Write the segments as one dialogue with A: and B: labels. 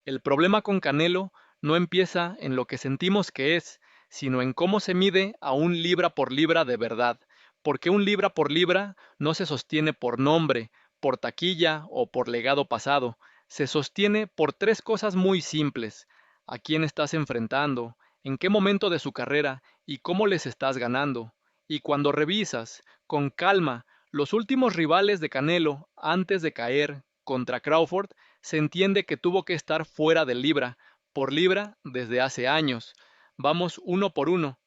A: El problema con Canelo no empieza en lo que sentimos que es, sino en cómo se mide a un libra por libra de verdad, porque un libra por libra no se sostiene por nombre, por taquilla o por legado pasado, se sostiene por tres cosas muy simples: a quién estás enfrentando, en qué momento de su carrera y cómo les estás ganando. Y cuando revisas con calma los últimos rivales de Canelo antes de caer contra Crawford, se entiende que tuvo que estar fuera de libra por libra desde hace años. Vamos uno por uno.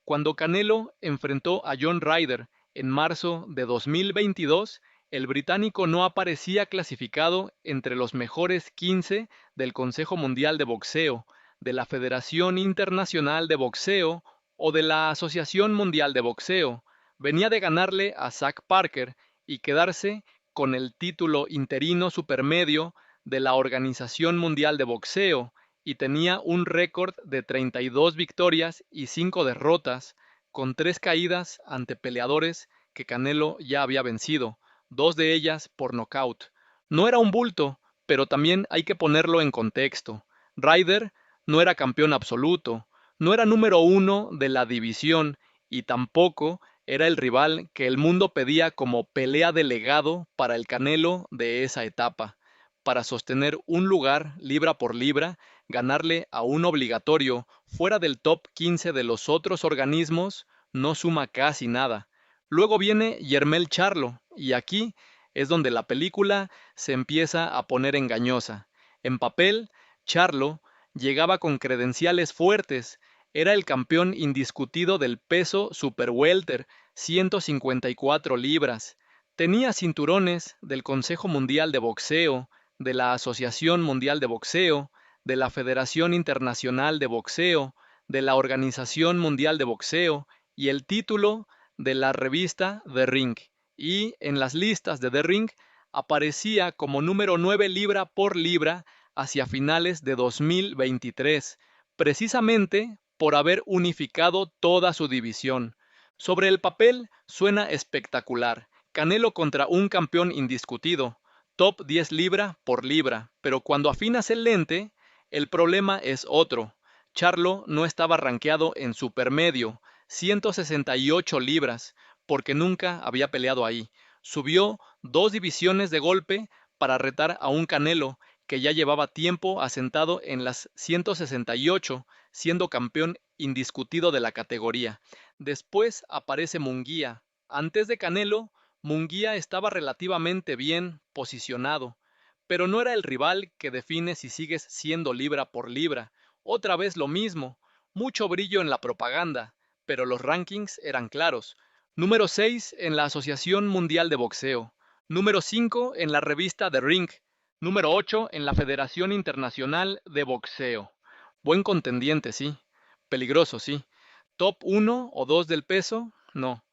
A: Cuando Canelo enfrentó a John Ryder en marzo de 2022, el británico no aparecía clasificado entre los mejores 15 del Consejo Mundial de Boxeo, de la Federación Internacional de Boxeo o de la Asociación Mundial de Boxeo. Venía de ganarle a Zach Parker y quedarse con el título interino supermedio de la Organización Mundial de Boxeo, y tenía un récord de 32 victorias y 5 derrotas, con 3 caídas ante peleadores que Canelo ya había vencido, 2 de ellas por nocaut. No era un bulto, pero también hay que ponerlo en contexto. Ryder no era campeón absoluto, no era número uno de la división y tampoco era el rival que el mundo pedía como pelea de legado para el Canelo de esa etapa. Para sostener un lugar libra por libra, ganarle a un obligatorio fuera del top 15 de los otros organismos no suma casi nada. Luego viene Yermel Charlo, y aquí es donde la película se empieza a poner engañosa. En papel, Charlo llegaba con credenciales fuertes, era el campeón indiscutido del peso super welter, 154 libras. Tenía cinturones del Consejo Mundial de Boxeo, de la Asociación Mundial de Boxeo, de la Federación Internacional de Boxeo, de la Organización Mundial de Boxeo y el título de la revista The Ring. Y en las listas de The Ring aparecía como número 9 libra por libra hacia finales de 2023, precisamente por haber unificado toda su división. Sobre el papel suena espectacular. Canelo contra un campeón indiscutido, top 10 libra por libra, pero cuando afinas el lente, el problema es otro. Charlo no estaba rankeado en supermedio, 168 libras, porque nunca había peleado ahí. Subió 2 divisiones de golpe para retar a un Canelo que ya llevaba tiempo asentado en las 168, siendo campeón indiscutido de la categoría. Después aparece Munguía. Antes de Canelo, Munguía estaba relativamente bien posicionado, pero no era el rival que define si sigues siendo libra por libra. Otra vez lo mismo, mucho brillo en la propaganda, pero los rankings eran claros. Número 6 en la Asociación Mundial de Boxeo, número 5 en la revista The Ring, número 8 en la Federación Internacional de Boxeo. Buen contendiente, sí. Peligroso, sí. Top 1 o 2 del peso, no.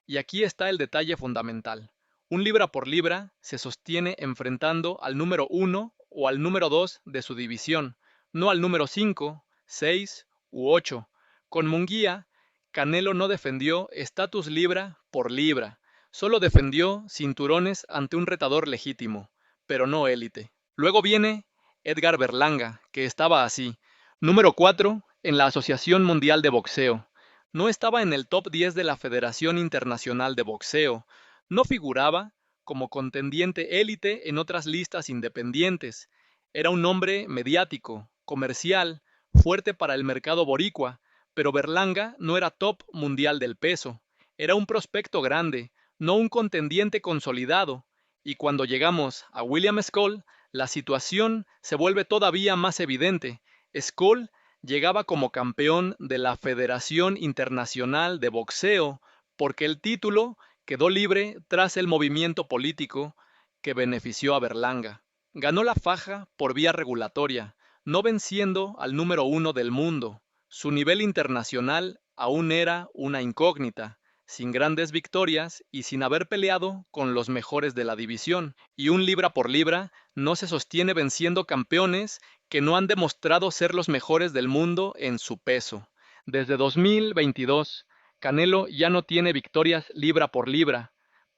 A: Y aquí está el detalle fundamental. Un libra por libra se sostiene enfrentando al número 1 o al número 2 de su división, no al número 5, 6 u 8. Con Munguía, Canelo no defendió estatus libra por libra, solo defendió cinturones ante un retador legítimo, pero no élite. Luego viene Edgar Berlanga, que estaba así, número 4 en la Asociación Mundial de Boxeo. No estaba en el top 10 de la Federación Internacional de Boxeo, no figuraba como contendiente élite en otras listas independientes. Era un hombre mediático, comercial, fuerte para el mercado boricua, pero Berlanga no era top mundial del peso. Era un prospecto grande, no un contendiente consolidado. Y cuando llegamos a William Scholl, la situación se vuelve todavía más evidente. Scholl llegaba como campeón de la Federación Internacional de Boxeo, porque el título quedó libre tras el movimiento político que benefició a Berlanga. Ganó la faja por vía regulatoria, no venciendo al número 1 del mundo. Su nivel internacional aún era una incógnita, sin grandes victorias y sin haber peleado con los mejores de la división. Y un libra por libra no se sostiene venciendo campeones que no han demostrado ser los mejores del mundo en su peso. Desde 2022, Canelo ya no tiene victorias libra por libra,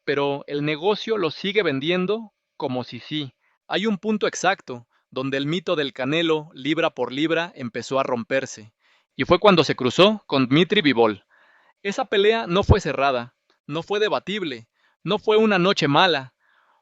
A: pero el negocio lo sigue vendiendo como si sí. Hay un punto exacto donde el mito del Canelo libra por libra empezó a romperse. Y fue cuando se cruzó con Dmitry Bivol. Esa pelea no fue cerrada, no fue debatible, no fue una noche mala,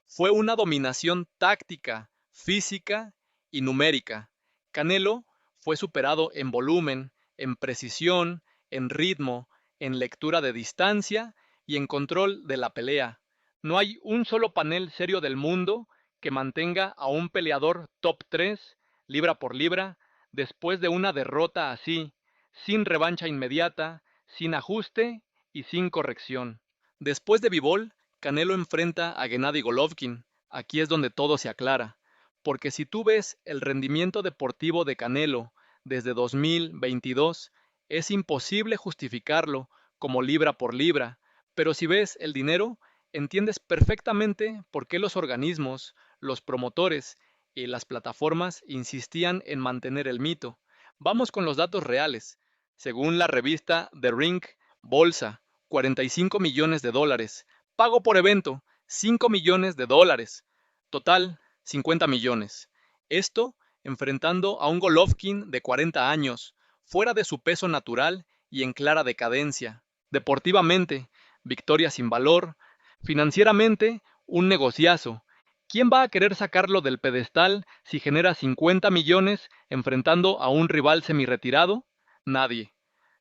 A: fue una dominación táctica, física y numérica. Canelo fue superado en volumen, en precisión, en ritmo, en lectura de distancia y en control de la pelea. No hay un solo panel serio del mundo que mantenga a un peleador top 3, libra por libra, después de una derrota así, sin revancha inmediata, sin ajuste y sin corrección. Después de Bivol, Canelo enfrenta a Gennady Golovkin. Aquí es donde todo se aclara, porque si tú ves el rendimiento deportivo de Canelo desde 2022, es imposible justificarlo como libra por libra, pero si ves el dinero, entiendes perfectamente por qué los organismos, los promotores y las plataformas insistían en mantener el mito. Vamos con los datos reales. Según la revista The Ring, Bolsa, 45 millones de dólares. Pago por evento, 5 millones de dólares. Total, 50 millones. Esto enfrentando a un Golovkin de 40 años, fuera de su peso natural y en clara decadencia. Deportivamente, victoria sin valor. Financieramente, un negociazo. ¿Quién va a querer sacarlo del pedestal si genera 50 millones enfrentando a un rival semiretirado? Nadie.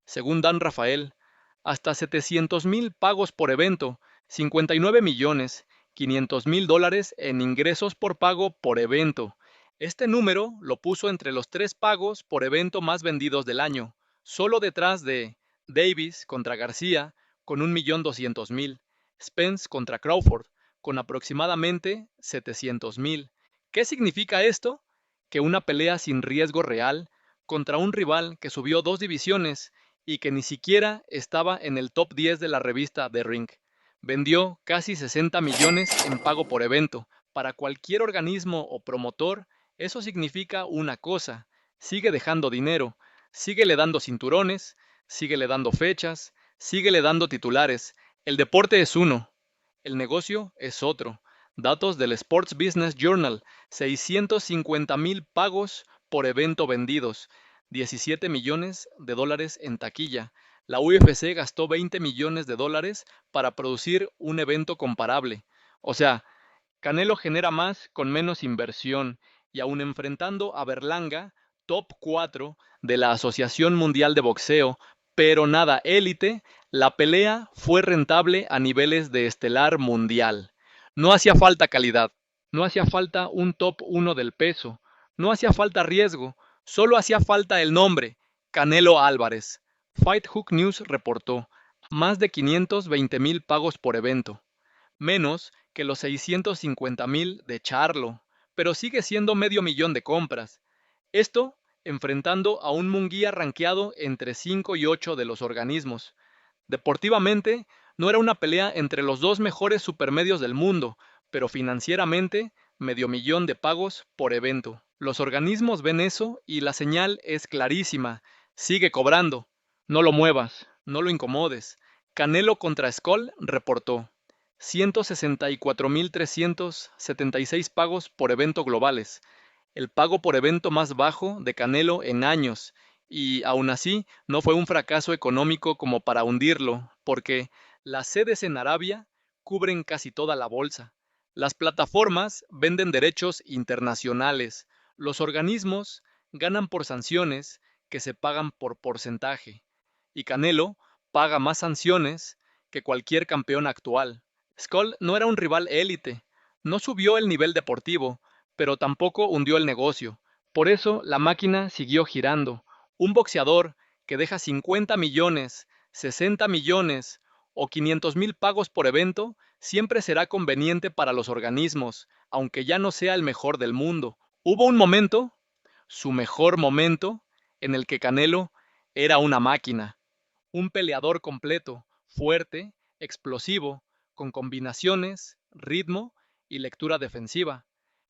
A: Según Dan Rafael, hasta 700,000 pagos por evento, 59 millones, 500,000 dólares en ingresos por pago por evento. Este número lo puso entre los 3 pagos por evento más vendidos del año, solo detrás de Davis contra García con 1,200,000, Spence contra Crawford con aproximadamente 700,000. ¿Qué significa esto? Que una pelea sin riesgo real contra un rival que subió 2 divisiones y que ni siquiera estaba en el top 10 de la revista The Ring. Vendió casi 60 millones en pago por evento. Para cualquier organismo o promotor, eso significa una cosa: sigue dejando dinero, síguele dando cinturones, síguele dando fechas, síguele dando titulares. El deporte es uno, el negocio es otro. Datos del Sports Business Journal: 650,000 pagos por evento vendidos, 17 millones de dólares en taquilla. La UFC gastó 20 millones de dólares para producir un evento comparable. O sea, Canelo genera más con menos inversión, y aun enfrentando a Berlanga, top 4 de la Asociación Mundial de Boxeo, pero nada élite, la pelea fue rentable a niveles de estelar mundial. No hacía falta calidad, no hacía falta un top 1 del peso, no hacía falta riesgo, solo hacía falta el nombre: Canelo Álvarez. Fight Hook News reportó más de 520,000 pagos por evento, menos que los 650,000 de Charlo, pero sigue siendo medio millón de compras. Esto enfrentando a un Munguía rankeado entre 5 y 8 de los organismos. Deportivamente, no era una pelea entre los dos mejores supermedios del mundo, pero financieramente, medio millón de pagos por evento. Los organismos ven eso y la señal es clarísima: sigue cobrando, no lo muevas, no lo incomodes. Canelo contra Skull reportó 164,376 pagos por evento globales, el pago por evento más bajo de Canelo en años, y aún así no fue un fracaso económico como para hundirlo, porque las sedes en Arabia cubren casi toda la bolsa. Las plataformas venden derechos internacionales. Los organismos ganan por sanciones que se pagan por porcentaje. Y Canelo paga más sanciones que cualquier campeón actual. Skull no era un rival élite, no subió el nivel deportivo, pero tampoco hundió el negocio. Por eso la máquina siguió girando. Un boxeador que deja 50 millones, 60 millones o 500,000 pagos por evento siempre será conveniente para los organismos, aunque ya no sea el mejor del mundo. Hubo un momento, su mejor momento, en el que Canelo era una máquina, un peleador completo, fuerte, explosivo, con combinaciones, ritmo y lectura defensiva.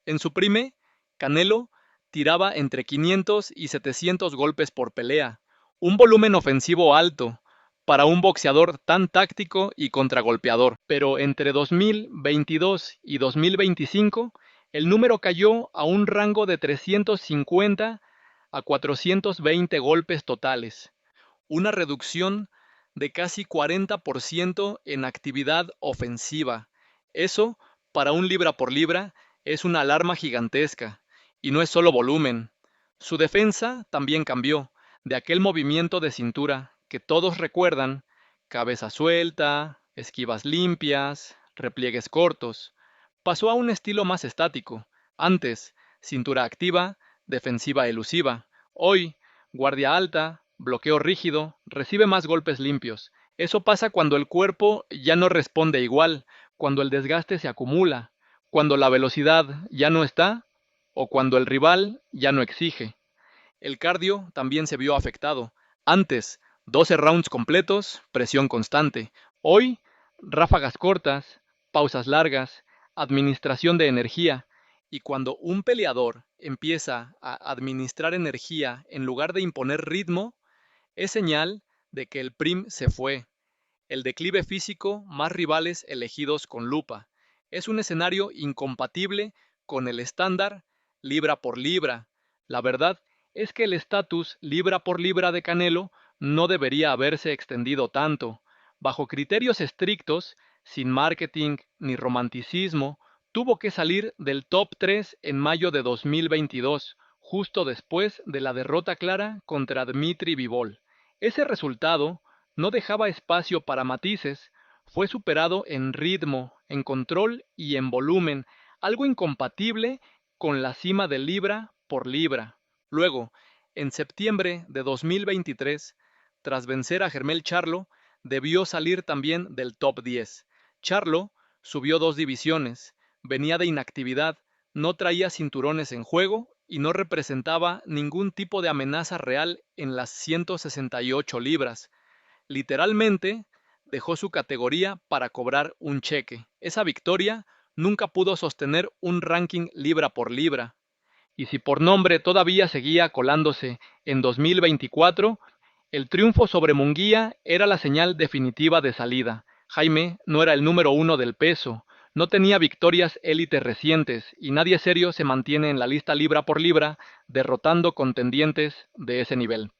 A: En su prime, Canelo tiraba entre 500 y 700 golpes por pelea, un volumen ofensivo alto para un boxeador tan táctico y contragolpeador. Pero entre 2022 y 2025, El número cayó a un rango de 350 a 420 golpes totales, una reducción de casi 40% en actividad ofensiva. Eso, para un libra por libra, es una alarma gigantesca, y no es solo volumen. Su defensa también cambió, de aquel movimiento de cintura que todos recuerdan: cabeza suelta, esquivas limpias, repliegues cortos. Pasó a un estilo más estático. Antes, cintura activa, defensiva elusiva. Hoy, guardia alta, bloqueo rígido, recibe más golpes limpios. Eso pasa cuando el cuerpo ya no responde igual, cuando el desgaste se acumula, cuando la velocidad ya no está o cuando el rival ya no exige. El cardio también se vio afectado. Antes, 12 rounds completos, presión constante. Hoy, ráfagas cortas, pausas largas, administración de energía. Y cuando un peleador empieza a administrar energía en lugar de imponer ritmo, es señal de que el PRIM se fue. El declive físico, más rivales elegidos con lupa. Es un escenario incompatible con el estándar libra por libra. La verdad es que el estatus libra por libra de Canelo no debería haberse extendido tanto. Bajo criterios estrictos, sin marketing ni romanticismo, tuvo que salir del top 3 en mayo de 2022, justo después de la derrota clara contra Dmitry Bivol. Ese resultado no dejaba espacio para matices, fue superado en ritmo, en control y en volumen, algo incompatible con la cima de libra por libra. Luego, en septiembre de 2023, tras vencer a Jermell Charlo, debió salir también del top 10. Charlo subió 2 divisiones, venía de inactividad, no traía cinturones en juego y no representaba ningún tipo de amenaza real en las 168 libras. Literalmente, dejó su categoría para cobrar un cheque. Esa victoria nunca pudo sostener un ranking libra por libra. Y si por nombre todavía seguía colándose en 2024, el triunfo sobre Munguía era la señal definitiva de salida. Jaime no era el número 1 del peso, no tenía victorias élite recientes y nadie serio se mantiene en la lista libra por libra derrotando contendientes de ese nivel.